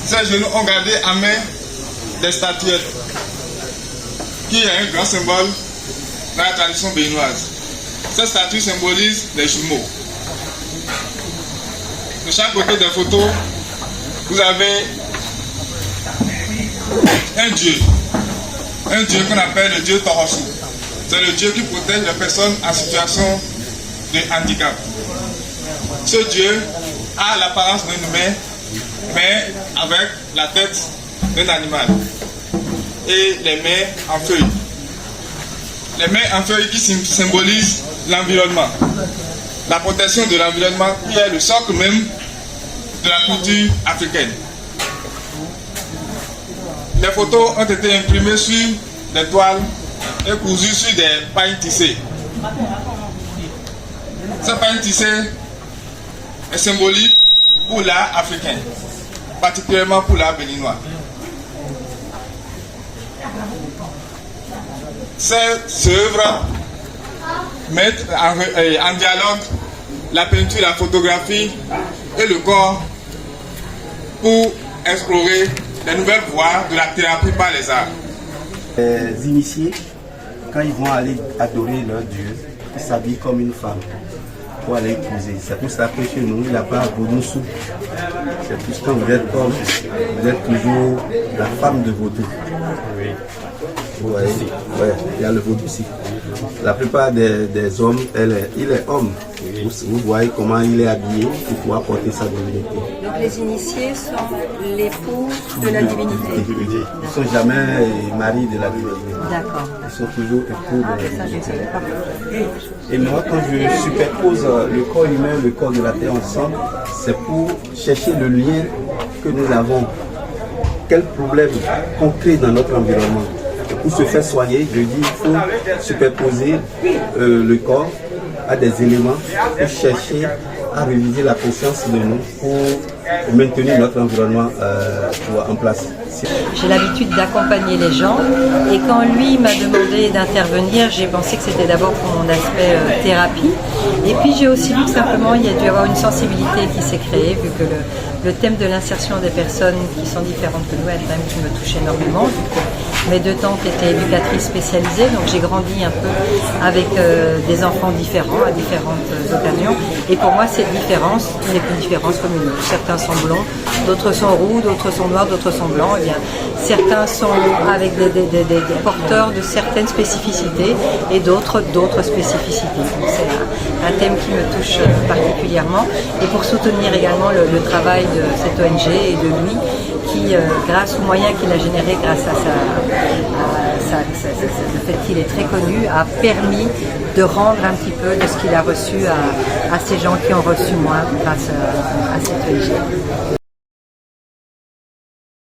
Ces jeunes ont gardé à main des statuettes qui est un grand symbole dans la tradition béninoise. Ces statues symbolisent les jumeaux. De chaque côté des photos, vous avez un dieu qu'on appelle le dieu Torosu. C'est le dieu qui protège les personnes en situation de handicap. Ce dieu a l'apparence d'un humain, mais avec la tête d'un animal et les mains en feuilles. Les mains en feuilles qui symbolisent l'environnement, la protection de l'environnement qui est le socle même de la culture africaine. Les photos ont été imprimées sur des toiles et cousues sur des pailles tissées. Ces pailles tissées est symbolique pour l'art africain, particulièrement pour l'art béninois. Ces œuvres mettent en dialogue la peinture, la photographie et le corps pour explorer les nouvelles voies de la thérapie par les arts. Les initiés, quand ils vont aller adorer leur Dieu, ils s'habillent comme une femme pour aller épouser. C'est pour ça que chez nous, il n'y a pas Boudoussou. C'est plus quand vous êtes homme, vous êtes toujours la femme de Vaudou. Oui. Vous voyez, ouais, il y a le Vaudou aussi. La plupart des hommes, il est homme. Vous voyez comment il est habillé pour pouvoir porter sa divinité. Donc les initiés sont l'époux de la divinité. Ils ne sont jamais maris de la divinité. D'accord. Ils sont toujours époux de la divinité. Et moi, quand je superpose le corps humain et le corps de la terre ensemble, c'est pour chercher le lien que nous avons. Quel problème concret dans notre environnement. Pour se faire soigner, je dis il faut superposer le corps à des éléments et chercher à réviser la conscience de nous pour maintenir notre environnement en place. J'ai l'habitude d'accompagner les gens et quand lui m'a demandé d'intervenir, j'ai pensé que c'était d'abord pour mon aspect thérapie. Et puis j'ai aussi vu que simplement il y a dû y avoir une sensibilité qui s'est créée vu que le thème de l'insertion des personnes qui sont différentes que nous est un thème qui me touche énormément. Mes deux tantes étaient éducatrices spécialisées, donc j'ai grandi un peu avec des enfants différents à différentes occasions. Et pour moi, cette différence n'est qu'une différence comme une autre. Certains sont blonds, d'autres sont roux, d'autres sont noirs, d'autres sont blancs. Eh bien, certains sont avec des porteurs de certaines spécificités et d'autres spécificités. C'est un thème qui me touche particulièrement. Et pour soutenir également le travail de cette ONG et de lui, qui, grâce aux moyens qu'il a générés, grâce à le fait qu'il est très connu, a permis de rendre un petit peu de ce qu'il a reçu à ces gens qui ont reçu moins grâce à cette ONG.